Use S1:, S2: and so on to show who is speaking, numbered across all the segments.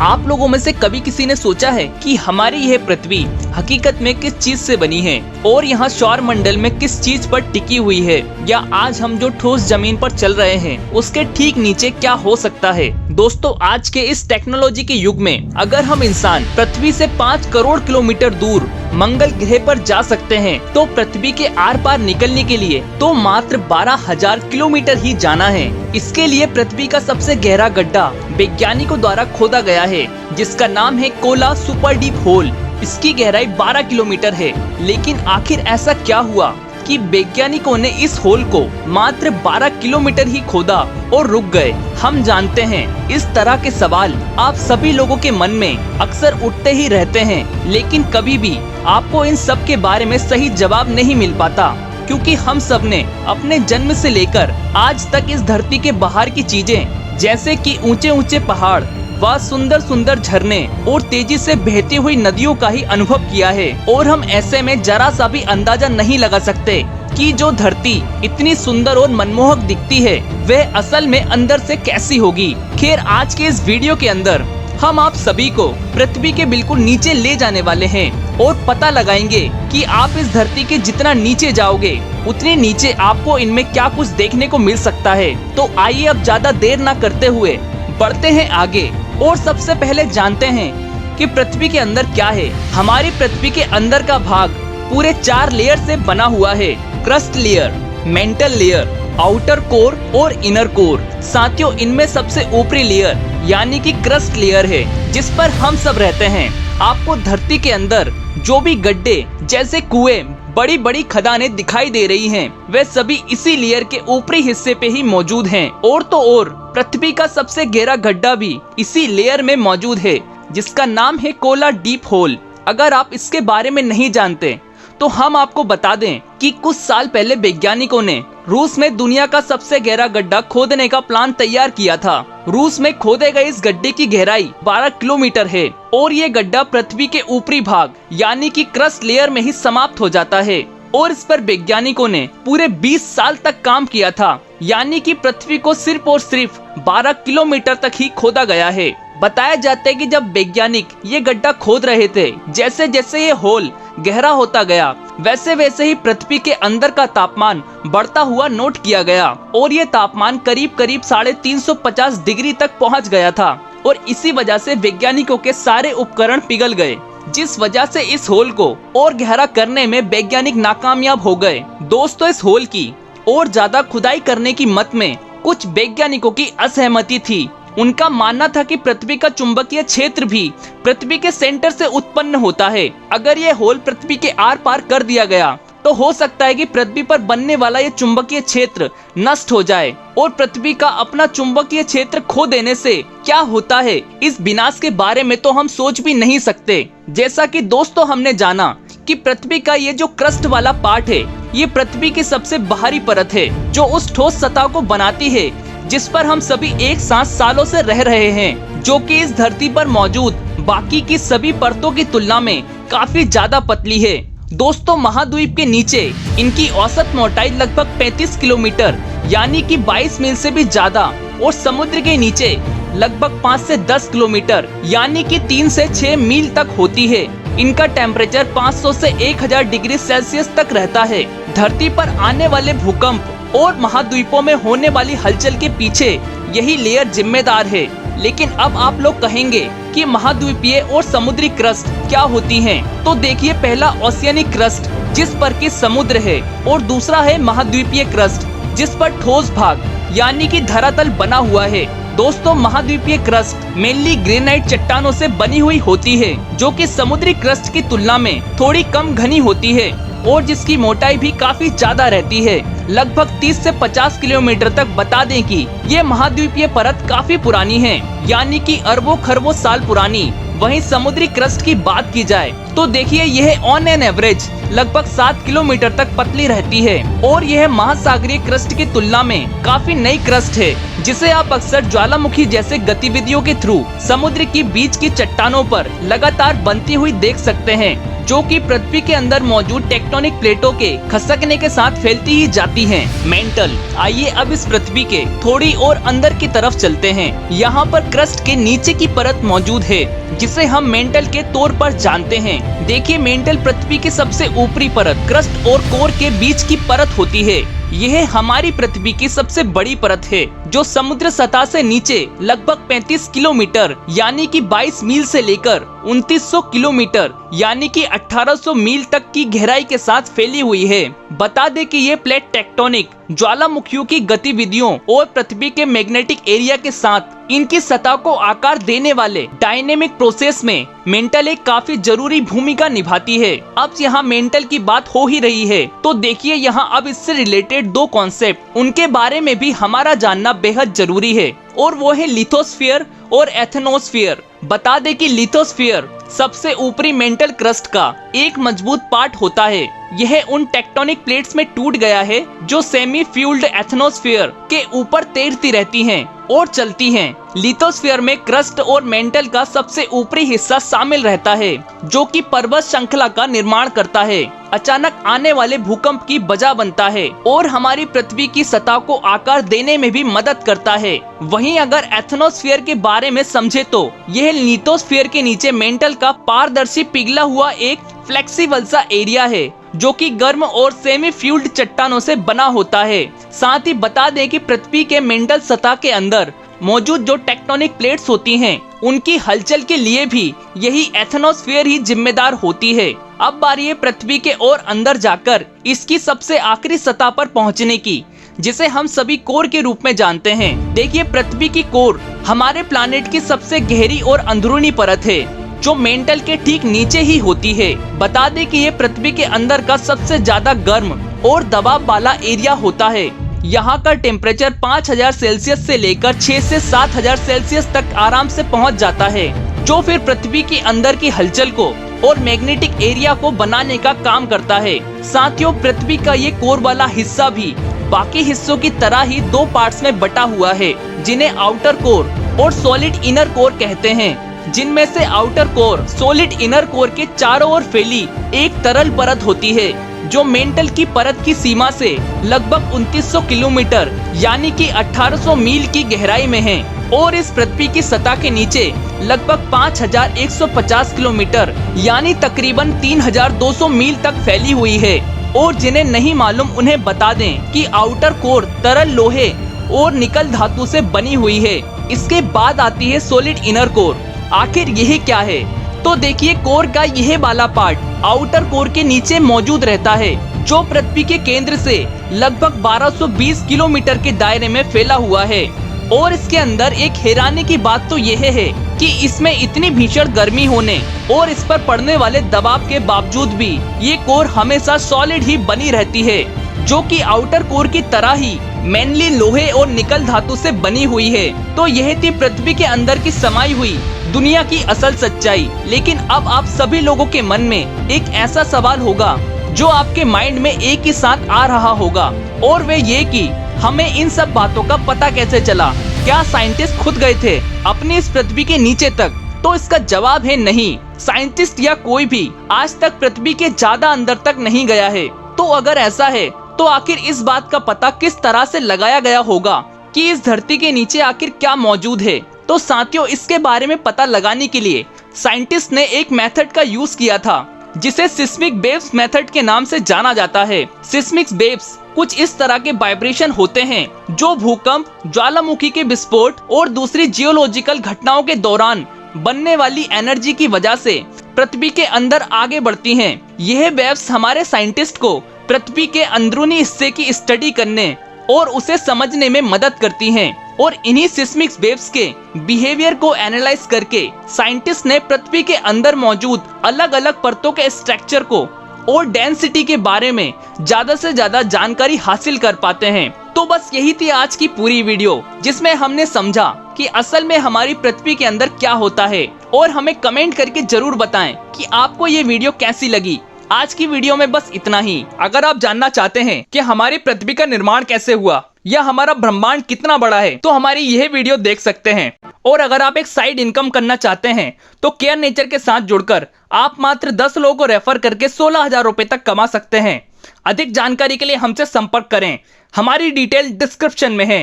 S1: आप लोगों में से कभी किसी ने सोचा है कि हमारी यह पृथ्वी हकीकत में किस चीज से बनी है और यहाँ सौर मंडल में किस चीज पर टिकी हुई है, या आज हम जो ठोस जमीन पर चल रहे हैं उसके ठीक नीचे क्या हो सकता है। दोस्तों, आज के इस टेक्नोलॉजी के युग में अगर हम इंसान पृथ्वी से 5 करोड़ किलोमीटर दूर मंगल ग्रह पर जा सकते हैं, तो पृथ्वी के आर पार निकलने के लिए तो मात्र 12,000 किलोमीटर ही जाना है। इसके लिए पृथ्वी का सबसे गहरा गड्ढा वैज्ञानिकों द्वारा खोदा गया है, जिसका नाम है कोला सुपर डीप होल। इसकी गहराई 12 किलोमीटर है। लेकिन आखिर ऐसा क्या हुआ कि वैज्ञानिकों ने इस होल को मात्र 12 किलोमीटर ही खोदा और रुक गए। हम जानते हैं इस तरह के सवाल आप सभी लोगों के मन में अक्सर उठते ही रहते हैं, लेकिन कभी भी आपको इन सब के बारे में सही जवाब नहीं मिल पाता, क्योंकि हम सब ने अपने जन्म से लेकर आज तक इस धरती के बाहर की चीजें, जैसे कि ऊंचे ऊंचे पहाड़ व सुंदर सुंदर झरने और तेजी से बहती हुई नदियों का ही अनुभव किया है। और हम ऐसे में जरा सा भी अंदाजा नहीं लगा सकते कि जो धरती इतनी सुंदर और मनमोहक दिखती है वह असल में अंदर से कैसी होगी। खैर, आज के इस वीडियो के अंदर हम आप सभी को पृथ्वी के बिल्कुल नीचे ले जाने वाले हैं और पता लगाएंगे कि आप इस धरती के जितना नीचे जाओगे उतने नीचे आपको इनमें क्या कुछ देखने को मिल सकता है। तो आइए अब ज्यादा देर ना करते हुए बढ़ते हैं आगे और सबसे पहले जानते हैं कि पृथ्वी के अंदर क्या है। हमारी पृथ्वी के अंदर का भाग पूरे 4 लेयर से बना हुआ है। Crust layer, mental layer, outer core और इनर कोर। साथियों, इनमें सबसे ऊपरी लेयर यानी कि क्रस्ट लेयर है, जिस पर हम सब रहते हैं। आपको धरती के अंदर जो भी गड्ढे जैसे कुएं, बड़ी बड़ी खदानें दिखाई दे रही हैं, वे सभी इसी लेयर के ऊपरी हिस्से पे ही मौजूद हैं। और तो और पृथ्वी का सबसे गहरा गड्ढा भी इसी लेयर में मौजूद है, जिसका नाम है कोला डीप होल। अगर आप इसके बारे में नहीं जानते तो हम आपको बता दें कि कुछ साल पहले वैज्ञानिकों ने रूस में दुनिया का सबसे गहरा गड्ढा खोदने का प्लान तैयार किया था। रूस में खोदे गए इस गड्ढे की गहराई 12 किलोमीटर है और ये गड्ढा पृथ्वी के ऊपरी भाग यानी कि क्रस्ट लेयर में ही समाप्त हो जाता है। और इस पर वैज्ञानिकों ने पूरे 20 साल तक काम किया था, यानी कि पृथ्वी को सिर्फ और सिर्फ 12 किलोमीटर तक ही खोदा गया है। बताया जाता है कि जब वैज्ञानिक ये गड्ढा खोद रहे थे, जैसे जैसे ये होल गहरा होता गया वैसे वैसे ही पृथ्वी के अंदर का तापमान बढ़ता हुआ नोट किया गया और ये तापमान करीब करीब 350 डिग्री तक पहुंच गया था। और इसी वजह से वैज्ञानिकों के सारे उपकरण पिघल गए, जिस वजह से इस होल को और गहरा करने में वैज्ञानिक नाकामयाब हो गए। दोस्तों, इस होल की और ज्यादा खुदाई करने की मत में कुछ वैज्ञानिकों की असहमति थी। उनका मानना था कि पृथ्वी का चुंबकीय क्षेत्र भी पृथ्वी के सेंटर से उत्पन्न होता है। अगर ये होल पृथ्वी के आर पार कर दिया गया तो हो सकता है कि पृथ्वी पर बनने वाला ये चुंबकीय क्षेत्र नष्ट हो जाए। और पृथ्वी का अपना चुंबकीय क्षेत्र खो देने से क्या होता है, इस विनाश के बारे में तो हम सोच भी नहीं सकते। जैसा कि दोस्तों हमने जाना कि पृथ्वी का ये जो क्रस्ट वाला पार्ट है, ये पृथ्वी की सबसे बाहरी परत है जो उस ठोस सतह को बनाती है जिस पर हम सभी एक साथ सालों से रह रहे हैं, जो कि इस धरती पर मौजूद बाकी की सभी परतों की तुलना में काफी ज्यादा पतली है। दोस्तों, महाद्वीप के नीचे इनकी औसत मोटाई लगभग 35 किलोमीटर यानी कि 22 मील से भी ज्यादा और समुद्र के नीचे लगभग 5 से 10 किलोमीटर यानी कि 3 से 6 मील तक होती है। इनका टेम्परेचर 500 से 1000 डिग्री सेल्सियस तक रहता है। धरती पर आने वाले भूकंप और महाद्वीपों में होने वाली हलचल के पीछे यही लेयर जिम्मेदार है। लेकिन अब आप लोग कहेंगे कि महाद्वीपीय और समुद्री क्रस्ट क्या होती हैं? तो देखिए, पहला ओशियनिक क्रस्ट जिस पर कि समुद्र है और दूसरा है महाद्वीपीय क्रस्ट जिस पर ठोस भाग यानी कि धरातल बना हुआ है। दोस्तों, महाद्वीपीय क्रस्ट मेनली ग्रेनाइट चट्टानों से बनी हुई होती है, जो कि समुद्री क्रस्ट की तुलना में थोड़ी कम घनी होती है और जिसकी मोटाई भी काफी ज्यादा रहती है, लगभग 30 से 50 किलोमीटर तक। बता दें कि ये महाद्वीपीय परत काफी पुरानी है, यानी कि अरबों खरबों साल पुरानी वहीं समुद्री क्रस्ट की बात की जाए तो देखिए यह ऑन एन एवरेज लगभग 7 किलोमीटर तक पतली रहती है और यह महासागरीय क्रस्ट की तुलना में काफी नई क्रस्ट है, जिसे आप अक्सर ज्वालामुखी जैसे गतिविधियों के थ्रू समुद्र की बीच की चट्टानों पर लगातार बनती हुई देख सकते हैं, जो कि पृथ्वी के अंदर मौजूद टेक्टोनिक प्लेटों के खसकने के साथ फैलती ही जाती हैं। मेंटल, आइए अब इस पृथ्वी के थोड़ी और अंदर की तरफ चलते हैं। यहाँ पर क्रस्ट के नीचे की परत मौजूद है, जिसे हम मेंटल के तौर पर जानते हैं। देखिए मेंटल पृथ्वी की सबसे ऊपरी परत क्रस्ट और कोर के बीच की परत होती है। यह हमारी पृथ्वी की सबसे बड़ी परत है, जो समुद्र सतह से नीचे लगभग 35 किलोमीटर यानी कि 22 मील से लेकर 2900 किलोमीटर यानी कि 1800 मील तक की गहराई के साथ फैली हुई है। बता दें कि ये प्लेट टेक्टोनिक ज्वालामुखियों की गतिविधियों और पृथ्वी के मैग्नेटिक एरिया के साथ इनकी सतह को आकार देने वाले डायनेमिक प्रोसेस में मेंटल एक काफी जरूरी भूमिका निभाती है। अब यहाँ मेंटल की बात हो ही रही है तो देखिए यहाँ अब इससे रिलेटेड दो कॉन्सेप्ट, उनके बारे में भी हमारा जानना बेहद जरूरी है और वो है लिथोस्फीयर और एथनोस्फीयर। बता दे कि लिथोस्फीयर सबसे ऊपरी मेंटल क्रस्ट का एक मजबूत पार्ट होता है। यह उन टेक्टोनिक प्लेट्स में टूट गया है जो सेमी फ्यूल्ड एथनोस्फीयर के ऊपर तैरती रहती हैं और चलती हैं। लिथोस्फीयर में क्रस्ट और मेंटल का सबसे ऊपरी हिस्सा शामिल रहता है, जो कि पर्वत श्रृंखला का निर्माण करता है, अचानक आने वाले भूकंप की वजह बनता है और हमारी पृथ्वी की सतह को आकार देने में भी मदद करता है। वहीं अगर एथनोस्फीयर के बारे में समझे तो यह लिथोस्फीयर के नीचे मेंटल का पारदर्शी पिघला हुआ एक फ्लेक्सिबल सा एरिया है, जो कि गर्म और सेमी फ्यूल्ड चट्टानों से बना होता है। साथ ही बता दें कि पृथ्वी के मेंटल सतह के अंदर मौजूद जो टेक्टोनिक प्लेट्स होती हैं, उनकी हलचल के लिए भी यही एथनोस्फीयर ही जिम्मेदार होती है। अब बारी है पृथ्वी के और अंदर जाकर इसकी सबसे आखिरी सतह पर पहुंचने की, जिसे हम सभी कोर के रूप में जानते हैं। देखिए पृथ्वी की कोर हमारे प्लानेट की सबसे गहरी और अंदरूनी परत है, जो मेंटल के ठीक नीचे ही होती है। बता दें कि ये पृथ्वी के अंदर का सबसे ज्यादा गर्म और दबाव वाला एरिया होता है। यहाँ का टेम्परेचर 5000 सेल्सियस से लेकर 6 से 7000 सेल्सियस तक आराम से पहुँच जाता है, जो फिर पृथ्वी के अंदर की हलचल को और मैग्नेटिक एरिया को बनाने का काम करता है। साथियों पृथ्वी का ये कोर वाला हिस्सा भी बाकी हिस्सों की तरह ही दो पार्ट्स में बटा हुआ है, जिन्हें आउटर कोर और सॉलिड इनर कोर कहते हैं, जिनमें से outer core solid inner core के चारों ओर फैली एक तरल परत होती है, जो मेंटल की परत की सीमा से लगभग 2900 किलोमीटर यानी कि 1800 मील की गहराई में है और इस पृथ्वी की सतह के नीचे लगभग 5150 किलोमीटर यानी तकरीबन 3200 मील तक फैली हुई है। और जिन्हें नहीं मालूम उन्हें बता दें कि आउटर कोर तरल लोहे और निकल धातु से बनी हुई है। इसके बाद आती है सॉलिड इनर कोर। आखिर यह क्या है? तो देखिए कोर का यह वाला पार्ट आउटर कोर के नीचे मौजूद रहता है, जो पृथ्वी के केंद्र से लगभग 1220 किलोमीटर के दायरे में फैला हुआ है। और इसके अंदर एक हैरानी की बात तो यह है कि इसमें इतनी भीषण गर्मी होने और इस पर पड़ने वाले दबाव के बावजूद भी ये कोर हमेशा सॉलिड ही बनी रहती है, जो कि आउटर कोर की तरह ही मेनली लोहे और निकल धातु से बनी हुई है। तो यह थी पृथ्वी के अंदर की समाई हुई दुनिया की असल सच्चाई। लेकिन अब आप सभी लोगों के मन में एक ऐसा सवाल होगा जो आपके माइंड में एक ही साथ आ रहा होगा, और वे ये कि हमें इन सब बातों का पता कैसे चला? क्या साइंटिस्ट खुद गए थे अपनी इस पृथ्वी के नीचे तक? तो इसका जवाब है नहीं। साइंटिस्ट या कोई भी आज तक पृथ्वी के ज्यादा अंदर तक नहीं गया है। तो अगर ऐसा है तो आखिर इस बात का पता किस तरह से लगाया गया होगा कि इस धरती के नीचे आखिर क्या मौजूद है? तो साथियों इसके बारे में पता लगाने के लिए साइंटिस्ट ने एक मेथड का यूज किया था, जिसे सिस्मिक वेव्स मेथड के नाम से जाना जाता है। सिस्मिक वेव्स कुछ इस तरह के वाइब्रेशन होते हैं जो भूकंप, ज्वालामुखी के विस्फोट और दूसरी जियोलॉजिकल घटनाओं के दौरान बनने वाली एनर्जी की वजह से पृथ्वी के अंदर आगे बढ़ती हैं। यह वेव्स हमारे साइंटिस्ट को पृथ्वी के अंदरूनी हिस्से की स्टडी करने और उसे समझने में मदद करती हैं। और इन्हीं सिस्मिक वेव्स के बिहेवियर को एनालाइज करके साइंटिस्ट ने पृथ्वी के अंदर मौजूद अलग अलग परतों के स्ट्रक्चर को और डेंसिटी के बारे में ज्यादा से ज्यादा जानकारी हासिल कर पाते हैं। तो बस यही थी आज की पूरी वीडियो, जिसमें हमने समझा कि असल में हमारी पृथ्वी के अंदर क्या होता है, और हमें कमेंट करके जरूर बताएं कि आपको ये वीडियो कैसी लगी। आज की वीडियो में बस इतना ही। अगर आप जानना चाहते हैं कि हमारी पृथ्वी का निर्माण कैसे हुआ या हमारा ब्रह्मांड कितना बड़ा है, तो हमारी यह वीडियो देख सकते हैं। और अगर आप एक साइड इनकम करना चाहते हैं तो केयर नेचर के साथ जुड़कर आप मात्र 10 लोगों को रेफर करके 16,000 रुपए तक कमा सकते हैं। अधिक जानकारी के लिए हमसे संपर्क करें, हमारी डिटेल डिस्क्रिप्शन में है।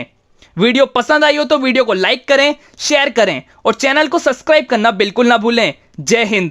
S1: वीडियो पसंद आई हो तो वीडियो को लाइक करें, शेयर करें और चैनल को सब्सक्राइब करना बिल्कुल ना भूलें। जय हिंद।